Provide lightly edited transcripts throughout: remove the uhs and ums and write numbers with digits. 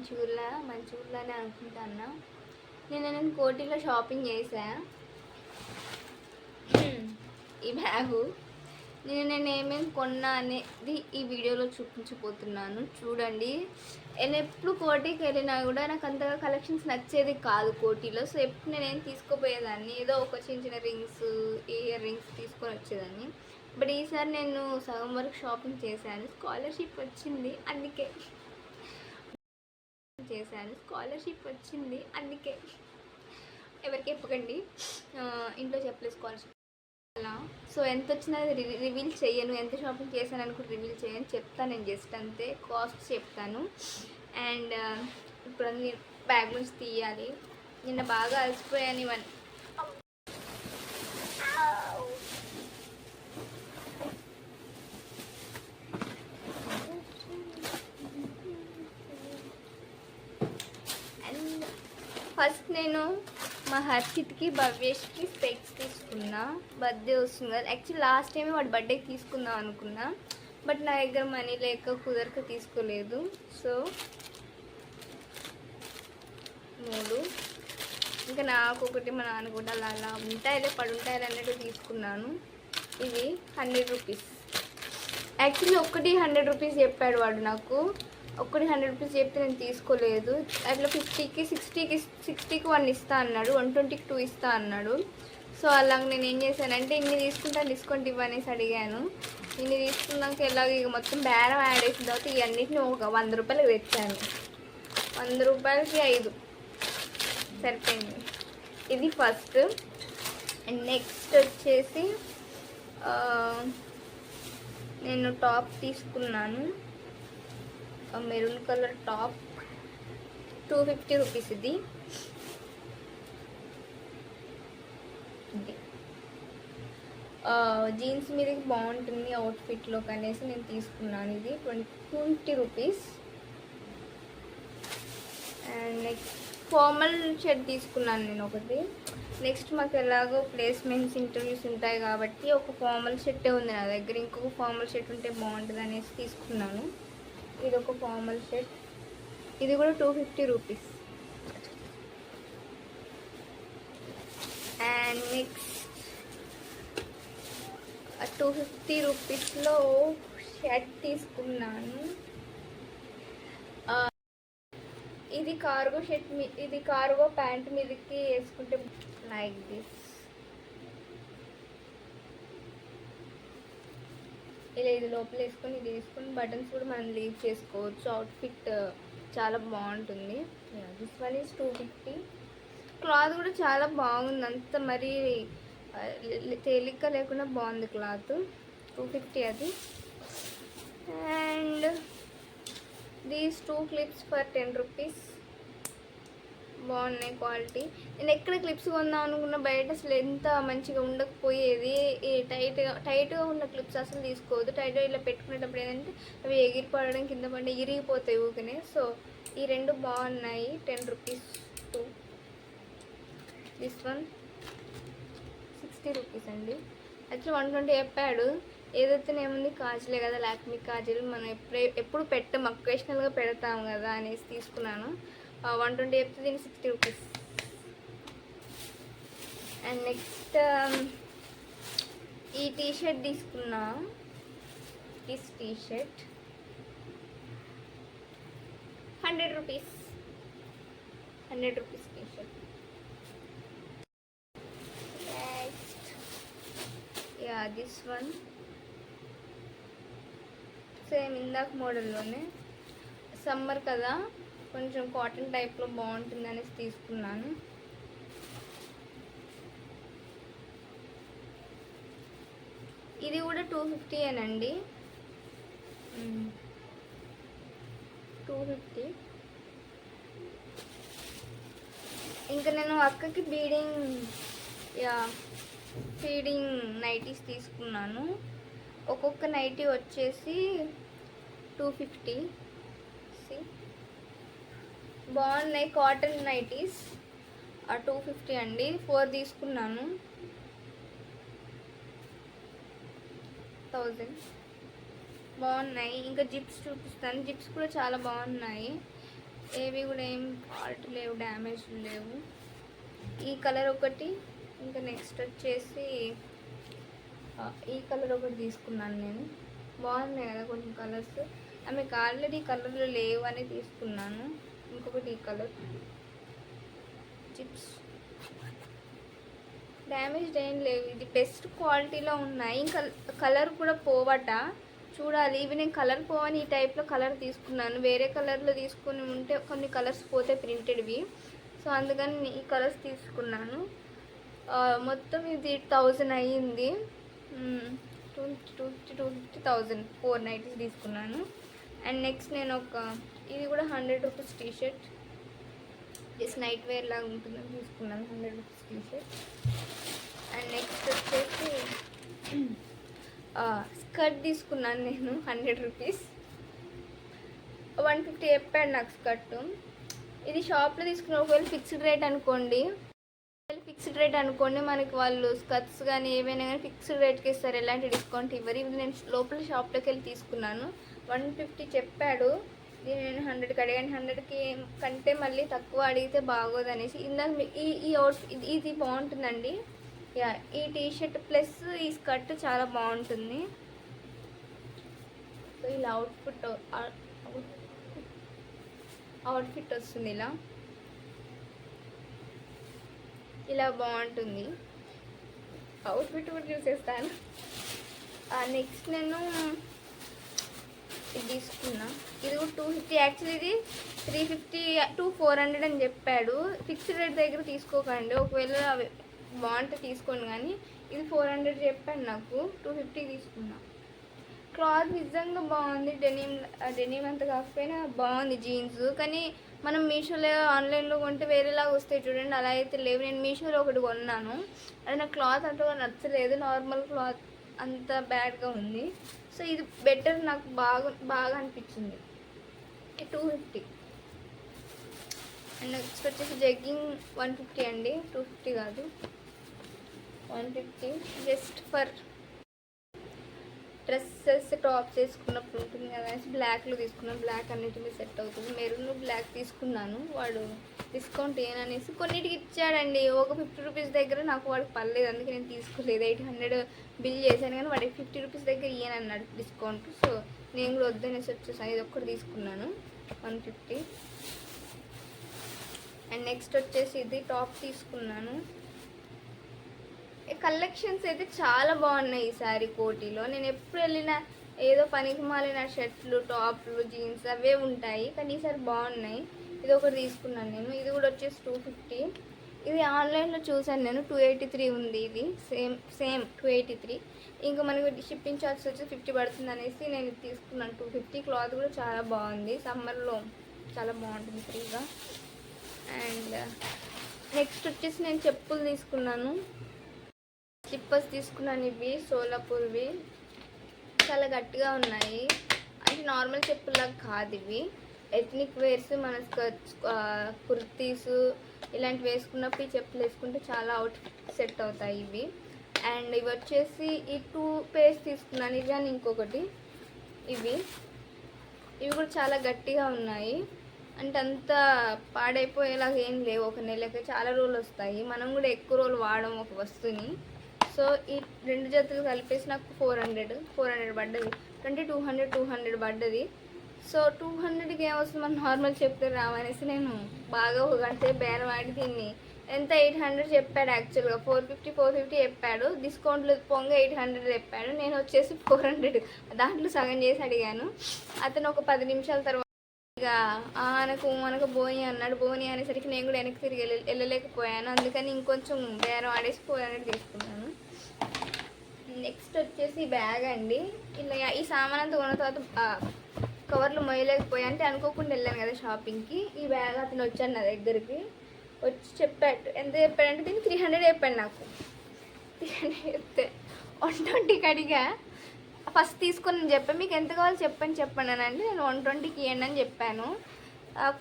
మంచిగుర్లానే అనుకుంటున్నా. నేను కోటిలో షాపింగ్ చేసా. ఈ బ్యాగు నేను ఏమేమి కొన్నా అనేది ఈ వీడియోలో చూపించబోతున్నాను. చూడండి. నేను ఎప్పుడు కోటికి వెళ్ళినా కూడా నాకు అంతగా కలెక్షన్స్ నచ్చేది కాదు కోటిలో. సో ఎప్పుడు నేనేం తీసుకోపోయేదాన్ని, ఏదో ఒక చిన్న రింగ్స్, ఇయర్ రింగ్స్ తీసుకొని వచ్చేదాన్ని. బట్ ఈసారి నేను సగం వరకు షాపింగ్ చేశాను. స్కాలర్షిప్ వచ్చింది అందుకే ఎవరికి చెప్పకండి, ఇంట్లో చెప్పలేదు స్కాలర్షిప్ అలా. సో ఎంత వచ్చినది రివీల్ చేయను, ఎంత షాపింగ్ చేశాను అని కూడా రివీల్ చేయను, చెప్తాను నేను జస్ట్ అంతే. కాస్ట్ చెప్తాను. అండ్ ఇప్పుడు అన్ని బ్యాగ్ నుంచి తీయాలి. నిన్న బాగా అలసిపోయాను ఇవన్నీ. ఫస్ట్ నేను మా హర్షిత్కి భవ్యేష్కి స్పెక్స్ తీసుకున్నా. బర్త్డే వస్తుంది కదా. యాక్చువల్లీ లాస్ట్ టైమే వాడి బర్త్డేకి తీసుకుందాం అనుకున్నా, బట్ నా దగ్గర మనీ లేక కుదరక తీసుకోలేదు. సో 3, ఇంకా నాకు ఒకటి, మా నాన్న కూడా అలా ఉంటాయిలే పడుంటాయిలే అన్నట్టు తీసుకున్నాను. ఇది 100 రూపీస్. యాక్చువల్లీ ఒకటి 100 రూపీస్ చెప్పాడు వాడు నాకు. ఒకటి 100 రూపీస్ చెప్తే నేను తీసుకోలేదు. అట్లా 50కి 60కి 1 ఇస్తా అన్నాడు, 120కి 2 ఇస్తా అన్నాడు. సో అలాగ నేను ఏం చేశానంటే ఇన్ని తీసుకుంటాను డిస్కౌంట్ ఇవ్వనేసి అడిగాను. ఇన్ని తీసుకున్నాక ఎలాగ ఇక మొత్తం బేరం యాడ్ చేసిన తర్వాత ఇవన్నిటిని ఒక 100 రూపాయలకి తెచ్చాను. 100 రూపాయలకి 5 సరిపోయింది. ఇది ఫస్ట్. అండ్ నెక్స్ట్ వచ్చేసి నేను టాప్ తీసుకున్నాను. Maroon colour top 250 rupees. ఇది జీన్స్ మీదకి బాగుంటుంది అవుట్ఫిట్లో కనేసి నేను తీసుకున్నాను. ఇది 250 rupees. And next formal shirt తీసుకున్నాను నేను ఒకటి. నెక్స్ట్ మాకు ఎలాగో ప్లేస్మెంట్స్ ఇంటర్వ్యూస్ ఉంటాయి కాబట్టి ఒక ఫార్మల్ షర్టే ఉంది నా దగ్గర. ఇంకొక ఫార్మల్ షర్ట్ ఉంటే బాగుంటుంది అనేసి తీసుకున్నాను. ఇది ఒక ఫార్మల్ షర్ట్. ఇది కూడా 250 రూపీస్. అండ్ నెక్స్ట్ 250 రూపీస్లో షర్ట్ తీసుకున్నాను. ఇది కార్గో షర్ట్, ఇది కార్గో ప్యాంట్ మీదకి వేసుకుంటే లైక్ దిస్. ఇలా ఇది లోపల వేసుకొని ఇది వేసుకొని బటన్స్ కూడా మనం లీవ్ చేసుకోవచ్చు. అవుట్ఫిట్ చాలా బాగుంటుంది. This one is 250. క్లాత్ కూడా చాలా బాగుంది, అంత మరీ తేలిక లేకుండా బాగుంది క్లాత్. 250 అది. And these 2 clips for 10 rupees. బాగున్నాయి క్వాలిటీ. నేను ఎక్కడ క్లిప్స్ కొందాం అనుకున్న బయట అసలు ఎంత మంచిగా ఉండకపోయేది. టైట్గా ఉన్న క్లిప్స్ అసలు తీసుకోవద్దు. టైట్గా ఇలా పెట్టుకునేటప్పుడు ఏంటంటే అవి ఎగిరిపడడం, కింద పడి ఇరిగిపోతాయి ఊకనే. సో ఈ 2 బాగున్నాయి. 10 రూపీస్ 2. దిస్ వన్ 60 రూపీస్ అండి. యాక్చువల్లీ 120 చెప్పాడు. ఏదైతే ఏముంది కాజలే కదా, లాక్మీ కాజల్ మనం ఎప్పుడు పెట్టం, అకేషనల్గా పెడతాం కదా అనేసి తీసుకున్నాను. 120 చెప్తే దీనికి 60 రూపీస్. అండ్ నెక్స్ట్ ఈ టీషర్ట్ తీసుకున్నా. This T shirt 100 rupees. 100 rupees T shirt. Next this one same ఇందాక మోడల్లోనే. సమ్మర్ కదా, కొంచెం కాటన్ టైప్లో బాగుంటుంది అనేసి తీసుకున్నాను. ఇది కూడా 250 ఏనండి. 250. ఇంకా నేను అక్కకి ఫీడింగ్ నైటీస్ తీసుకున్నాను. ఒక్కొక్క నైటీ వచ్చేసి 250. బాగున్నాయి కాటన్ నైటీస్. 250 అండి. 4 తీసుకున్నాను. 1000 బాగున్నాయి. ఇంకా జిప్స్ చూపిస్తాను. జిప్స్ కూడా చాలా బాగున్నాయి. ఏవి కూడా ఏం ఫాల్ట్ లేవు, డ్యామేజ్ లేవు. ఈ కలర్ ఒకటి, ఇంకా నెక్స్ట్ వచ్చేసి ఈ కలర్ ఒకటి తీసుకున్నాను నేను. బాగున్నాయి కదా కొన్ని కలర్స్. ఆమెకు ఆల్రెడీ కలర్లు లేవు అని తీసుకున్నాను. ఇంకొకటి ఈ కలర్ చిప్స్, డ్యామేజ్ ఏం లేవు. ఇది బెస్ట్ క్వాలిటీలో ఉన్నాయి. ఇంకా కలర్ కూడా పోవట, చూడాలి. ఇవి నేను కలర్ పోవని ఈ టైప్లో కలర్ తీసుకున్నాను. వేరే కలర్లో తీసుకుని ఉంటే కొన్ని కలర్స్ పోతే ప్రింటెడ్వి, సో అందుకని ఈ కలర్స్ తీసుకున్నాను. మొత్తం ఇది 1000 అయ్యింది. 250,000 490 తీసుకున్నాను. అండ్ నెక్స్ట్ నేను ఇది కూడా 100 rupees t shirt, just nightwear లాగా ఉంటుందని తీసుకున్నాను 100 రూపీస్ టీషర్ట్. అండ్ నెక్స్ట్ వచ్చేసి స్కర్ట్ తీసుకున్నాను నేను 100 రూపీస్. 150 చెప్పాడు నాకు స్కర్ట్. ఇది షాప్లో తీసుకున్న ఒకవేళ ఫిక్స్డ్ రేట్ అనుకోండి, మనకి వాళ్ళు స్కర్ట్స్ కానీ ఏవైనా కానీ ఫిక్స్డ్ రేట్కి ఇస్తారు, ఎలాంటి డిస్కౌంట్ ఇవ్వరు. ఇది నేను లోపల షాప్లోకి వెళ్ళి తీసుకున్నాను. 150 చెప్పాడు, ఇది నేను 100కి అడిగాను. 100కి కంటే మళ్ళీ తక్కువ అడిగితే బాగోదు అనేసి ఇందాక ఈ అవుట్ఫిట్ ఇది బాగుంటుందండి. యా, ఈ టీషర్ట్ ప్లస్ ఈ స్కర్ట్ చాలా బాగుంటుంది. సో ఇలా అవుట్ఫిట్ వస్తుంది, ఇలా బాగుంటుంది. అవుట్ఫిట్ కూడా చూసేస్తాను. నెక్స్ట్ నేను ఇది తీసుకున్నా. ఇది కూడా 250. యాక్చువల్లీ ఇది 350 to 400 అని చెప్పాడు. ఫిక్స్డ్ రేట్ దగ్గర తీసుకోకండి, ఒకవేళ అవి బాగుంటే తీసుకోండి. కానీ ఇది 400 చెప్పాడు నాకు, 250 తీసుకున్నా. క్లాత్ నిజంగా బాగుంది. డెనిమ్ అంత కాకపోయినా బాగుంది జీన్స్. కానీ మనం మీషోలో ఆన్లైన్లో కొంటే వేరేలాగా వస్తాయి చూడండి, అలా అయితే లేవు. నేను మీషోలో ఒకటి కొన్నాను, అది నాకు క్లాత్ అంతగా నచ్చలేదు. నార్మల్ క్లాత్ అంత బ్యాడ్గా ఉంది. సో ఇది బెటర్, నాకు బాగా అనిపించింది. 250. అండ్ నెక్స్ట్ వచ్చేసి జగ్గింగ్ 150 అండి, 250 కాదు 150. జస్ట్ ఫర్ డ్రెస్సెస్ టాప్స్ వేసుకున్నప్పుడు ఉంటుంది కదా అనేసి బ్లాక్లో తీసుకున్నాను. బ్లాక్ అన్నిటికీ సెట్ అవుతుంది. మెరూన్ బ్లాక్ తీసుకున్నాను. వాడు డిస్కౌంట్ ఏననేసి కొన్నిటికి ఇచ్చాడండి. ఒక 50 రూపీస్ దగ్గర నాకు వాడికి పర్లేదు, అందుకే నేను తీసుకోలేదు. 800 బిల్ చేశాను కానీ వాడికి 50 రూపీస్ దగ్గర ఇయ్యనన్నాడు డిస్కౌంట్. సో నేను కూడా వద్దనేసి వచ్చేసాను. ఇది ఒక్కటి తీసుకున్నాను 150. అండ్ నెక్స్ట్ వచ్చేసి ఇది టాప్ తీసుకున్నాను. కలెక్షన్స్ అయితే చాలా బాగున్నాయి ఈసారి కోటిలో. నేను ఎప్పుడు వెళ్ళినా ఏదో పనికి మాలిన షర్ట్లు, టాప్లు, జీన్స్ అవే ఉంటాయి, కానీ ఈసారి బాగున్నాయి. ఇది ఒకటి తీసుకున్నాను నేను. ఇది కూడా వచ్చేసి 250. ఇది ఆన్లైన్లో చూసాను నేను, 283 ఉంది. ఇది సేమ్ 283. ఇంకా మనకి షిప్పింగ్ ఛార్జెస్ వచ్చి 50 పడుతుంది అనేసి నేను ఇది తీసుకున్నాను 250. క్లాత్ కూడా చాలా బాగుంది, సమ్మర్లో చాలా బాగుంటుంది ఫ్రీగా. అండ్ నెక్స్ట్ వచ్చేసి నేను చెప్పులు తీసుకున్నాను, స్లిప్పర్స్ తీసుకున్నాను. ఇవి సోలాపూర్వి, చాలా గట్టిగా ఉన్నాయి. అంటే నార్మల్ చెప్పుల్లాగా కాదు ఇవి, ఎథ్నిక్ వేర్స్, మన స్కర్ట్స్, కుర్తీస్ ఇలాంటివి వేసుకున్నప్పుడు ఈ చెప్పులు వేసుకుంటే చాలా అవుట్ సెట్ అవుతాయి ఇవి. అండ్ ఇవి వచ్చేసి ఈ 2 పేర్స్ తీసుకున్నాను, ఇది అని ఇంకొకటి. ఇవి కూడా చాలా గట్టిగా ఉన్నాయి, అంటే అంత పాడైపోయేలాగా ఏం లేవు. ఒక నెలకి చాలా రోజులు వస్తాయి, మనం కూడా ఎక్కువ రోజులు వాడము ఒక వస్తువుని. సో ఈ 2 జతలు కలిపేసి నాకు 400 పడ్డది. 200 పడ్డది. సో 200కి ఏమొస్తుంది, మనం నార్మల్ చెప్తే రావనేసి నేను బాగా ఒక గంట బేరం ఆడి దీన్ని ఎంత 800 చెప్పాడు. యాక్చువల్గా 450 చెప్పాడు, డిస్కౌంట్లు పొంగ 800 చెప్పాడు. నేను వచ్చేసి 400 దాంట్లో సగం చేసి అడిగాను. అతను ఒక 10 నిమిషాల తర్వాత ఇక మనకు బోని అన్నాడు. బోని అనేసరికి నేను కూడా వెనక్కి తిరిగి వెళ్ళలేకపోయాను, అందుకని ఇంకొంచెం బేరం ఆడేసి 400 తీసుకున్నాను. నెక్స్ట్ వచ్చేసి బ్యాగ్ అండి. ఇలా ఈ సామాన్ అంతా కొన్న తర్వాత కవర్లు మొయ్యలేకపోయా, అంటే అనుకోకుండా వెళ్ళాను కదా షాపింగ్కి. ఈ బ్యాగ్ అతను వచ్చాడు నా దగ్గరికి, వచ్చి చెప్పాడు. ఎంత చెప్పాడంటే దీన్ని 300 చెప్పాడు నాకు. 300 చెప్తే 120కి అడిగా. ఫస్ట్ తీసుకొని నేను చెప్పాను, మీకు ఎంత కావాలో చెప్పండి అని. నేను 120కి ఇవ్వండి అని చెప్పాను.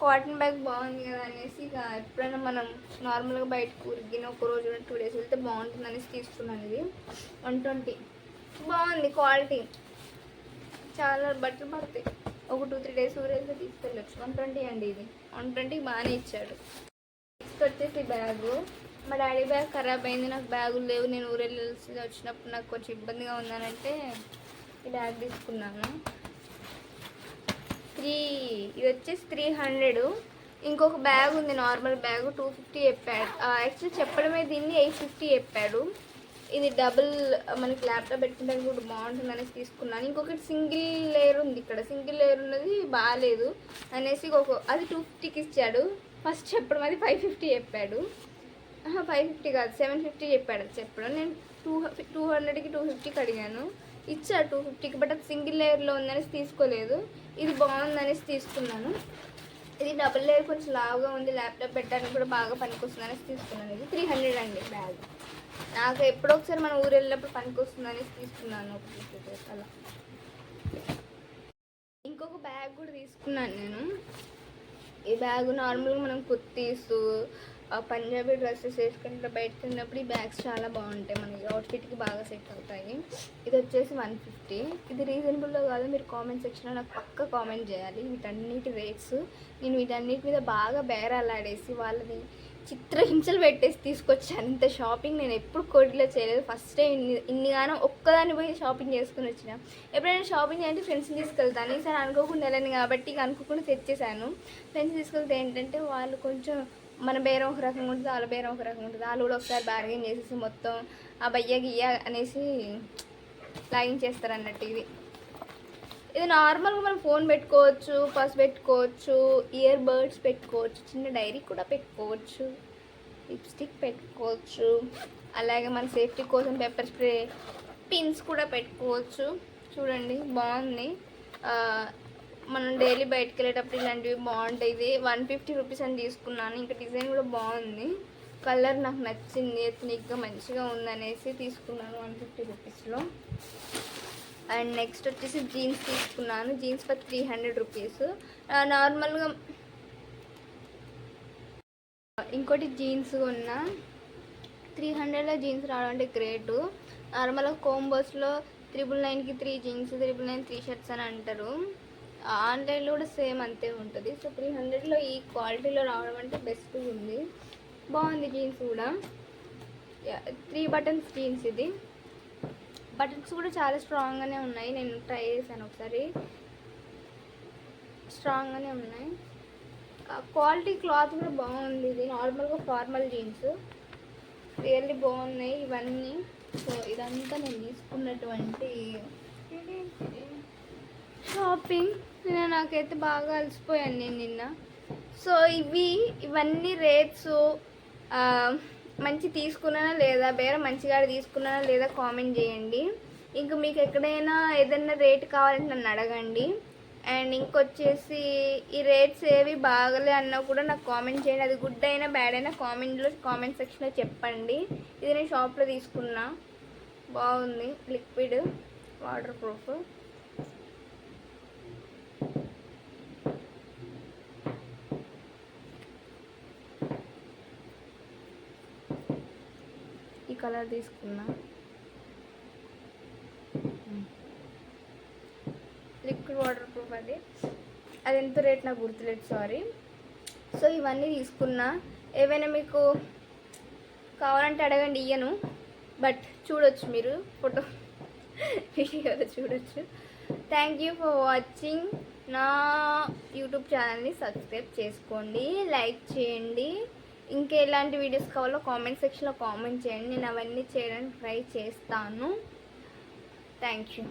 కాటన్ బ్యాగ్ బాగుంది కదా అనేసి, ఇక ఎప్పుడైనా మనం నార్మల్గా బయటకు ఊరిగిన ఒక రోజు 2 డేస్ వెళ్తే బాగుంటుంది అనేసి తీసుకున్నాను. ఇది 120 బాగుంది, క్వాలిటీ చాలా బట్టలు పడతాయి. ఒక 2-3 డేస్ ఊరేస్తే తీసుకెళ్ళొచ్చు. 120 అండి ఇది. 120 బాగానే ఇచ్చాడు. నెక్స్ట్ వచ్చేసి బ్యాగు. మా డాడీ బ్యాగ్ ఖరాబ్ అయింది, నాకు బ్యాగులు లేవు, నేను ఊరెళ్ళాల్సి వచ్చినప్పుడు నాకు కొంచెం ఇబ్బందిగా ఉందనంటే ఈ బ్యాగ్ తీసుకున్నాను. ఇది వచ్చేసి 300. ఇంకొక బ్యాగ్ ఉంది, నార్మల్ బ్యాగ్ 250 చెప్పాడు. యాక్చువల్లీ చెప్పడమే దీన్ని 850 చెప్పాడు. ఇది డబుల్ మనకి ల్యాప్టాప్ పెట్టుకుంటే కూడా బాగుంటుంది అనేసి తీసుకున్నాను. ఇంకొకటి సింగిల్ లేయర్ ఉంది, ఇక్కడ సింగిల్ లేయర్ ఉన్నది బాగాలేదు అనేసి అది 250కి ఇచ్చాడు. ఫస్ట్ చెప్పడం అది 550 చెప్పాడు. 550 కాదు 750 చెప్పాడు. అది చెప్పడం నేను 200కి 250కి అడిగాను, ఇచ్చాడు 250కి. బట్ అది సింగిల్ లేయర్లో ఉందనేసి తీసుకోలేదు. ఇది బాగుందనేసి తీసుకున్నాను. ఇది డబుల్ లేయర్ కొంచెం లావుగా ఉంది, ల్యాప్టాప్ పెట్టడానికి కూడా బాగా పనికొస్తుంది అనేసి తీసుకున్నాను. ఇది 300 అండి బ్యాగ్. నాకు ఎప్పుడో ఒకసారి మన ఊరు వెళ్ళినప్పుడు పనికొస్తుంది అనేసి తీసుకున్నాను. అలా ఇంకొక బ్యాగ్ కూడా తీసుకున్నాను నేను. ఈ బ్యాగ్ నార్మల్గా మనం కుర్తీస్, పంజాబీ డ్రెస్సెస్ వేసుకుంటే బయటకు వెళ్ళినప్పుడు ఈ బ్యాగ్స్ చాలా బాగుంటాయి, మనకి అవుట్ఫిట్కి బాగా సెట్ అవుతాయి. ఇది వచ్చేసి 150. ఇది రీజనబుల్లో కాదు, మీరు కామెంట్ సెక్షన్లో నాకు పక్క కామెంట్ చేయాలి వీటన్నిటి రేట్స్. నేను వీటన్నిటి మీద బాగా బేరాలాడేసి వాళ్ళని చిత్రహింసలు పెట్టేసి తీసుకొచ్చాను. ఇంత షాపింగ్ నేను ఎప్పుడు కోటిలో చేయలేదు, ఫస్ట్ టైం ఇన్నిగానో ఒక్కదాన్ని పోయి షాపింగ్ చేసుకుని వచ్చిన. ఎప్పుడైనా షాపింగ్ చేయాలంటే ఫ్రెండ్స్ని తీసుకెళ్తాను, ఈసారి అనుకోకుండా వెళ్ళాను కాబట్టి ఇక అనుకోకుండా తెచ్చేసాను. ఫ్రెండ్స్ తీసుకెళ్తే ఏంటంటే వాళ్ళు కొంచెం మన బేరం ఒక రకంగా ఉంటుంది, వాళ్ళ బేరం ఒక రకంగా ఉంటుంది. వాళ్ళు కూడా ఒకసారి బార్గెన్ చేసేసి మొత్తం ఆ బయ్య గియ్య అనేసి లాగించేస్తారు అన్నట్టు. ఇది నార్మల్గా మనం ఫోన్ పెట్టుకోవచ్చు, పర్స్ పెట్టుకోవచ్చు, ఇయర్ బడ్స్ పెట్టుకోవచ్చు, చిన్న డైరీ కూడా పెట్టుకోవచ్చు, లిప్స్టిక్ పెట్టుకోవచ్చు, అలాగే మన సేఫ్టీ కోసం పెప్పర్ స్ప్రే, పిన్స్ కూడా పెట్టుకోవచ్చు. చూడండి బాగుంది. మనం డైలీ బయటకు వెళ్ళేటప్పుడు ఇలాంటివి బాగుంటాయి. ఇది 150 రూపీస్ అని తీసుకున్నాను. ఇంకా డిజైన్ కూడా బాగుంది, కలర్ నాకు నచ్చింది, ఎత్నిక్గా మంచిగా ఉందనేసి తీసుకున్నాను 150 రూపీస్లో. అండ్ నెక్స్ట్ వచ్చేసి జీన్స్ తీసుకున్నాను. Jeans for 300 rupees. నార్మల్గా ఇంకోటి జీన్స్ కొన్నా. 300లో జీన్స్ రావడం అంటే గ్రేటు. నార్మల్గా కోంబోస్లో 999కి 3 జీన్స్, 999 3 షర్ట్స్ అని అంటారు. ఆన్లైన్లో కూడా సేమ్ అంతే ఉంటుంది. సో 300లో ఈ క్వాలిటీలో రావడం అంటే బెస్ట్ ఉంది, బాగుంది. జీన్స్ కూడా 3 బటన్స్ జీన్స్. ఇది బటన్స్ కూడా చాలా స్ట్రాంగ్గానే ఉన్నాయి, నేను ట్రై చేశాను ఒకసారి, స్ట్రాంగ్గానే ఉన్నాయి. క్వాలిటీ క్లాత్ కూడా బాగుంది. ఇది నార్మల్గా ఫార్మల్ జీన్స్ రియల్లీ బాగున్నాయి ఇవన్నీ. సో ఇదంతా నేను తీసుకున్నటువంటి షాపింగ్. నాకైతే బాగా అలసిపోయాను నేను నిన్న. సో ఇవన్నీ రేట్స్ మంచి తీసుకున్నానా లేదా, బేరం మంచిగా తీసుకున్నానా లేదా కామెంట్ చేయండి. ఇంకా మీకు ఎక్కడైనా ఏదైనా రేట్ కావాలంటే నన్ను అడగండి. అండ్ ఇంకొచ్చేసి ఈ రేట్స్ ఏవి బాగలే అన్నా కూడా నాకు కామెంట్ చేయండి. అది గుడ్ అయినా బ్యాడ్ అయినా కామెంట్ సెక్షన్లో చెప్పండి. ఇది నేను షాప్లో తీసుకున్నా, బాగుంది, లిక్విడ్ వాటర్ ప్రూఫ్. ఈ కలర్ తీసుకున్నా, లిక్విడ్ వాటర్ ప్రూఫ్. అది ఎంత రేట్ నాకు గుర్తులేదు, సారీ. సో ఇవన్నీ తీసుకున్నా. ఏవైనా మీకు కావాలంటే అడగండి, ఇయ్యను, బట్ చూడొచ్చు మీరు ఫోటో వీడియోలో చూడొచ్చు. Thank you for watching. నా యూట్యూబ్ ఛానల్ని సబ్స్క్రైబ్ చేసుకోండి, లైక్ చేయండి. ఇంకా ఎలాంటి వీడియోస్ కావాలో కామెంట్ సెక్షన్లో కామెంట్ చేయండి, నేను అవన్నీ చేయడానికి ట్రై చేస్తాను. Thank you.